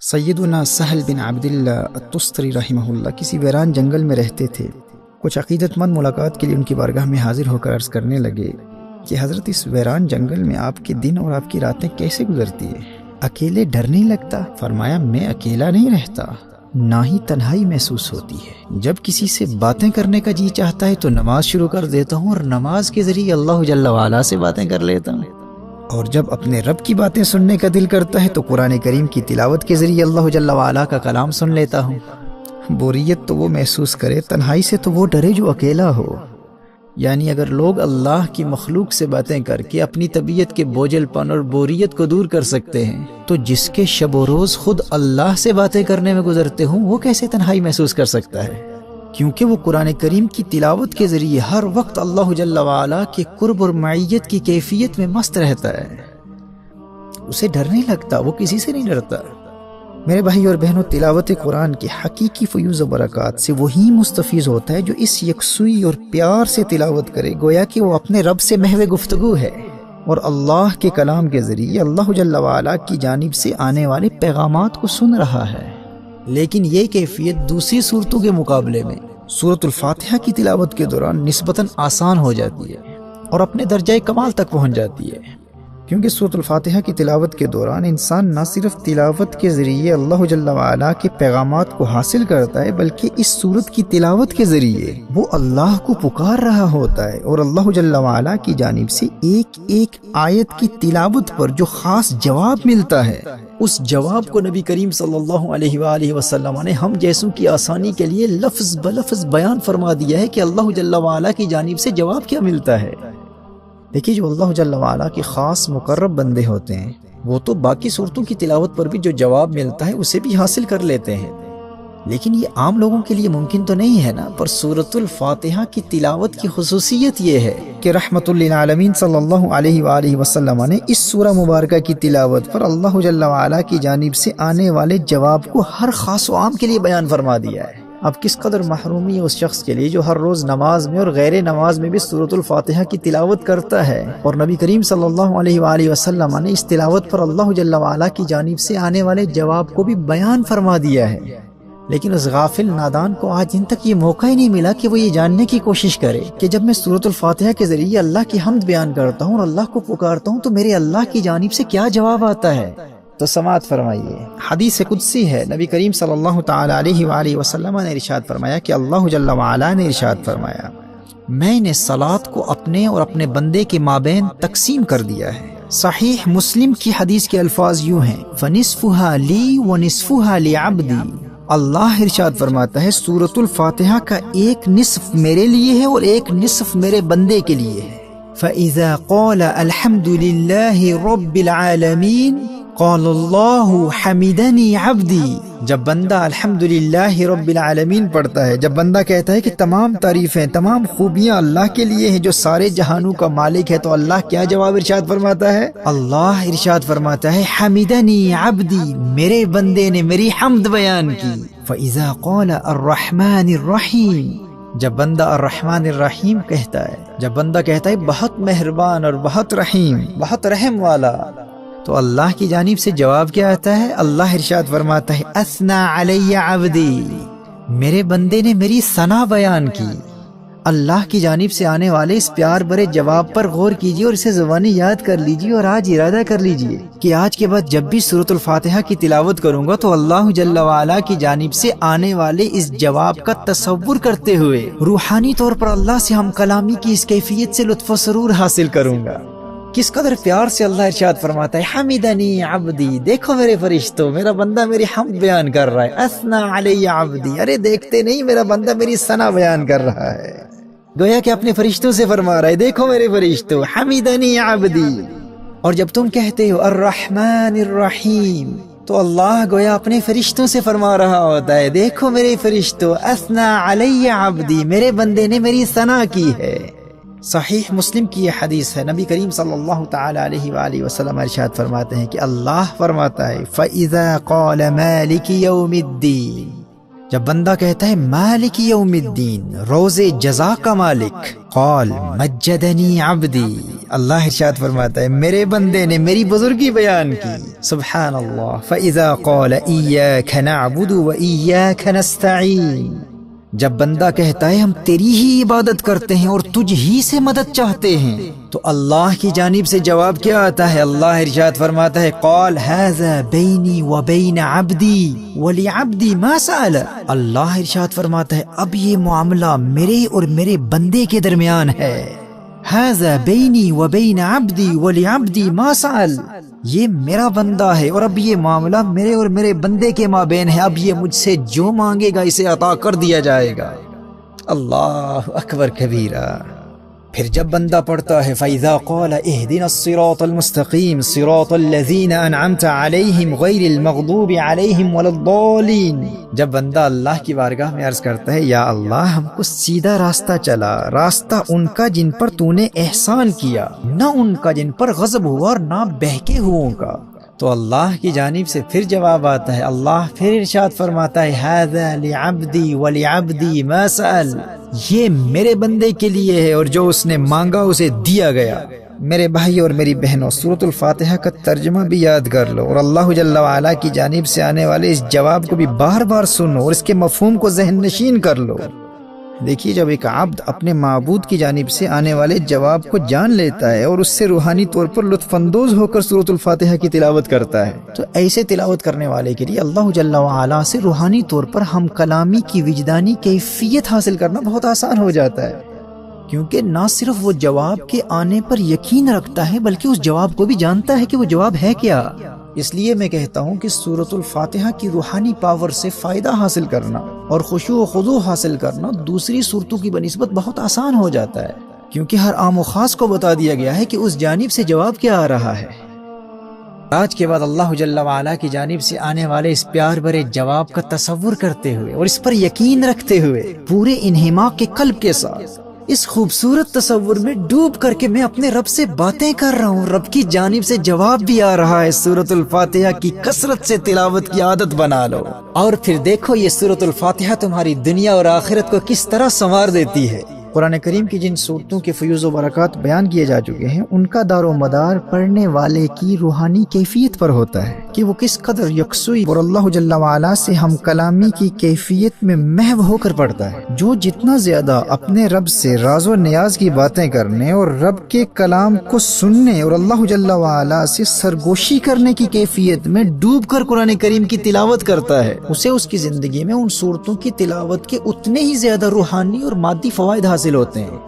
سیدنا سہل بن عبداللہ التستری رحمہ اللہ کسی ویران جنگل میں رہتے تھے۔ کچھ عقیدت مند ملاقات کے لیے ان کی بارگاہ میں حاضر ہو کر عرض کرنے لگے کہ حضرت اس ویران جنگل میں آپ کے دن اور آپ کی راتیں کیسے گزرتی ہے؟ اکیلے ڈر نہیں لگتا؟ فرمایا میں اکیلا نہیں رہتا، نہ ہی تنہائی محسوس ہوتی ہے۔ جب کسی سے باتیں کرنے کا جی چاہتا ہے تو نماز شروع کر دیتا ہوں اور نماز کے ذریعے اللہ جل وعلا سے باتیں کر لیتا ہوں، اور جب اپنے رب کی باتیں سننے کا دل کرتا ہے تو قرآن کریم کی تلاوت کے ذریعے اللہ جل وعلا کا کلام سن لیتا ہوں۔ بوریت تو وہ محسوس کرے، تنہائی سے تو وہ ڈرے جو اکیلا ہو۔ یعنی اگر لوگ اللہ کی مخلوق سے باتیں کر کے اپنی طبیعت کے بوجھل پن اور بوریت کو دور کر سکتے ہیں تو جس کے شب و روز خود اللہ سے باتیں کرنے میں گزرتے ہوں وہ کیسے تنہائی محسوس کر سکتا ہے؟ کیونکہ وہ قرآن کریم کی تلاوت کے ذریعے ہر وقت اللہ جل وعلا کے قرب اور معیت کی کیفیت میں مست رہتا ہے، اسے ڈر نہیں لگتا، وہ کسی سے نہیں ڈرتا۔ میرے بھائی اور بہنوں، تلاوت قرآن کی حقیقی فیوز و برکات سے وہی مستفیض ہوتا ہے جو اس یکسوئی اور پیار سے تلاوت کرے، گویا کہ وہ اپنے رب سے محو گفتگو ہے اور اللہ کے کلام کے ذریعے اللہ جل وعلا کی جانب سے آنے والے پیغامات کو سن رہا ہے۔ لیکن یہ کیفیت دوسری صورتوں کے مقابلے میں سورۃ الفاتحہ کی تلاوت کے دوران نسبتاً آسان ہو جاتی ہے اور اپنے درجہ کمال تک پہنچ جاتی ہے، کیونکہ سورۃ الفاتحہ کی تلاوت کے دوران انسان نہ صرف تلاوت کے ذریعے اللہ جل وعلا کے پیغامات کو حاصل کرتا ہے بلکہ اس سورت کی تلاوت کے ذریعے وہ اللہ کو پکار رہا ہوتا ہے اور اللہ جل وعلا کی جانب سے ایک ایک آیت کی تلاوت پر جو خاص جواب ملتا ہے اس جواب کو نبی کریم صلی اللہ علیہ وآلہ وسلم نے ہم جیسوں کی آسانی کے لیے لفظ بلفظ بیان فرما دیا ہے کہ اللہ جل وعلا کی جانب سے جواب کیا ملتا ہے۔ دیکھیے، جو اللہ جل وعلا کے خاص مقرب بندے ہوتے ہیں وہ تو باقی صورتوں کی تلاوت پر بھی جو جواب ملتا ہے اسے بھی حاصل کر لیتے ہیں، لیکن یہ عام لوگوں کے لیے ممکن تو نہیں ہے نا۔ پر سورۃ الفاتحہ کی تلاوت کی خصوصیت یہ ہے کہ رحمت للعالمین صلی اللہ علیہ وآلہ وسلم نے اس سورہ مبارکہ کی تلاوت پر اللہ جل وعلا کی جانب سے آنے والے جواب کو ہر خاص و عام کے لیے بیان فرما دیا ہے۔ اب کس قدر محرومی ہے اس شخص کے لیے جو ہر روز نماز میں اور غیر نماز میں بھی سورۃ الفاتحہ کی تلاوت کرتا ہے، اور نبی کریم صلی اللہ علیہ وآلہ وسلم نے اس تلاوت پر اللہ جل وعلا کی جانب سے آنے والے جواب کو بھی بیان فرما دیا ہے۔ لیکن اس غافل نادان کو آج ان تک یہ موقع ہی نہیں ملا کہ وہ یہ جاننے کی کوشش کرے کہ جب میں سورۃ الفاتحہ کے ذریعے اللہ کی حمد بیان کرتا ہوں اور اللہ کو پکارتا ہوں تو میرے اللہ کی جانب سے کیا جواب آتا ہے۔ تو سماعت فرمائیے، حدیث قدسی ہے، نبی کریم صلی اللہ تعالی علیہ وآلہ وسلم نے ارشاد فرمایا کہ اللہ جل وعلا نے ارشاد فرمایا میں نے صلاۃ کو اپنے اور اپنے بندے کے مابین تقسیم کر دیا ہے۔ صحیح مسلم کی حدیث کے الفاظ یوں ہیں، فَنِصْفُهَا لِي وَنِصْفُهَا لِعَبْدِي۔ اللہ ارشاد فرماتا ہے سورۃ الفاتحہ کا ایک نصف میرے لیے ہے اور ایک نصف میرے بندے کے لیے ہے۔ فَإِذَا قَالَ الْحَمْدُ لِلَّهِ رَبِّ الْعَالَمِينَ قال اللہ حمدنی عبدی۔ جب بندہ الحمدللہ رب العالمین پڑھتا ہے، جب بندہ کہتا ہے کہ تمام تعریفیں تمام خوبیاں اللہ کے لیے ہیں جو سارے جہانوں کا مالک ہے، تو اللہ کیا جواب ارشاد فرماتا ہے؟ اللہ ارشاد فرماتا ہے حمدنی عبدی، میرے بندے نے میری حمد بیان کی۔ فاذا قال الرحمن الرحیم، جب بندہ الرحمن الرحیم کہتا ہے، جب بندہ کہتا ہے بہت مہربان اور بہت رحیم، بہت رحم والا، تو اللہ کی جانب سے جواب کیا آتا ہے؟ اللہ ارشاد فرماتا ہے اثنا علی عبدی، میرے بندے نے میری ثنا بیان کی۔ اللہ کی جانب سے آنے والے اس پیار بھرے جواب پر غور کیجیے اور اسے زبانی یاد کر لیجیے اور آج ارادہ کر لیجیے کہ آج کے بعد جب بھی سورۃ الفاتحہ کی تلاوت کروں گا تو اللہ جل وعلا کی جانب سے آنے والے اس جواب کا تصور کرتے ہوئے روحانی طور پر اللہ سے ہم کلامی کی اس کیفیت سے لطف و سرور حاصل کروں گا۔ کس قدر پیار سے اللہ ارشاد فرماتا ہے حمدنی عبدی، دیکھو میرے فرشتوں، میرا بندہ میری حمد بیان کر رہا ہے۔ اثنا علی عبدی، ارے دیکھتے نہیں میرا بندہ میری ثنا بیان کر رہا ہے، گویا کہ اپنے فرشتوں سے فرما رہا ہے دیکھو میرے فرشتوں حمدنی عبدی۔ اور جب تم کہتے ہو الرحمن الرحیم تو اللہ گویا اپنے فرشتوں سے فرما رہا ہوتا ہے دیکھو میرے فرشتوں اثنا علی عبدی، میرے بندے نے میری ثنا کی ہے۔ صحیح مسلم کی یہ حدیث ہے، نبی کریم صلی اللہ تعالی علیہ وآلہ وسلم ارشاد فرماتے ہیں کہ اللہ فرماتا ہے فَإِذَا قَالَ مَالِكِ يَوْمِ الدِّينِ، جب بندہ کہتا ہے مالک یوم الدین، روز جزا کا مالک، قال مجدنی عبدی، اللہ ارشاد فرماتا ہے میرے بندے نے میری بزرگی بیان کی، سبحان اللہ۔ فَإِذَا قَالَ إِيَّاكَ نَعْبُدُ وَإِيَّاكَ نَسْتَعِينُ، جب بندہ کہتا ہے ہم تیری ہی عبادت کرتے ہیں اور تجھ ہی سے مدد چاہتے ہیں، تو اللہ کی جانب سے جواب کیا آتا ہے؟ اللہ ارشاد فرماتا ہے قال هذا بینی وبین عبدی ولعبدی ما سأل، اللہ ارشاد فرماتا ہے اب یہ معاملہ میرے اور میرے بندے کے درمیان ہے، هذا بینی وبین عبدی ولعبدی ما سأل، یہ میرا بندہ ہے اور اب یہ معاملہ میرے اور میرے بندے کے مابین ہے، اب یہ مجھ سے جو مانگے گا اسے عطا کر دیا جائے گا۔ اللہ اکبر کبیرہ۔ پھر جب بندہ پڑھتا ہے فَإِذَا قَالَ اهْدِنَا الصِّرَاطَ الْمُسْتَقِيمَ صِرَاطَ الَّذِينَ أَنْعَمْتَ عَلَيْهِمْ غَيْرِ الْمَغْضُوبِ عَلَيْهِمْ وَلَا الضَّالِّينَ، جب بندہ اللہ کی بارگاہ میں عرض کرتا ہے یا اللہ ہم کو سیدھا راستہ چلا، راستہ ان کا جن پر تو نے احسان کیا، نہ ان کا جن پر غضب ہوا اور نہ بہکے ہوئوں کا، تو اللہ کی جانب سے پھر جواب آتا ہے، اللہ پھر ارشاد فرماتا ہے هذا لعبدی ولعبدی ما سأل، یہ میرے بندے کے لیے ہے اور جو اس نے مانگا اسے دیا گیا۔ میرے بھائی اور میری بہنوں، سورۃ الفاتحہ کا ترجمہ بھی یاد کر لو اور اللہ جل وعلا کی جانب سے آنے والے اس جواب کو بھی بار بار سنو اور اس کے مفہوم کو ذہن نشین کر لو۔ دیکھیے جب ایک عبد اپنے معبود کی جانب سے آنے والے جواب کو جان لیتا ہے اور اس سے روحانی طور پر لطف اندوز ہو کر سورۃ الفاتحہ کی تلاوت کرتا ہے، تو ایسے تلاوت کرنے والے کے لیے اللہ جل وعلا سے روحانی طور پر ہم کلامی کی وجدانی کیفیت حاصل کرنا بہت آسان ہو جاتا ہے، کیونکہ نہ صرف وہ جواب کے آنے پر یقین رکھتا ہے بلکہ اس جواب کو بھی جانتا ہے کہ وہ جواب ہے کیا۔ اس لیے میں کہتا ہوں کہ سورۃ الفاتحہ کی روحانی پاور سے فائدہ حاصل کرنا اور خشوع و خضوع حاصل کرنا دوسری صورتوں کی بنسبت بہت آسان ہو جاتا ہے، کیونکہ ہر عام و خاص کو بتا دیا گیا ہے کہ اس جانب سے جواب کیا آ رہا ہے۔ آج کے بعد اللہ جل وعلا کی جانب سے آنے والے اس پیار بھرے جواب کا تصور کرتے ہوئے اور اس پر یقین رکھتے ہوئے پورے انہماک کے قلب کے ساتھ اس خوبصورت تصور میں ڈوب کر کے میں اپنے رب سے باتیں کر رہا ہوں، رب کی جانب سے جواب بھی آ رہا ہے، سورۃ الفاتحہ کی کثرت سے تلاوت کی عادت بنا لو اور پھر دیکھو یہ سورۃ الفاتحہ تمہاری دنیا اور آخرت کو کس طرح سنوار دیتی ہے۔ قرآن کریم کی جن صورتوں کے فیوز و برکات بیان کیے جا چکے ہیں ان کا دار و مدار پڑھنے والے کی روحانی کیفیت پر ہوتا ہے کہ وہ کس قدر یکسوئی اور اللہ جل وعلا سے ہم کلامی کی کیفیت میں محو ہو کر پڑھتا ہے۔ جو جتنا زیادہ اپنے رب سے راز و نیاز کی باتیں کرنے اور رب کے کلام کو سننے اور اللہ جل وعلا سے سرگوشی کرنے کی کیفیت میں ڈوب کر قرآن کریم کی تلاوت کرتا ہے، اسے اس کی زندگی میں ان صورتوں کی تلاوت کے اتنے ہی زیادہ روحانی اور مادی فوائد حاصل ہوتے ہیں۔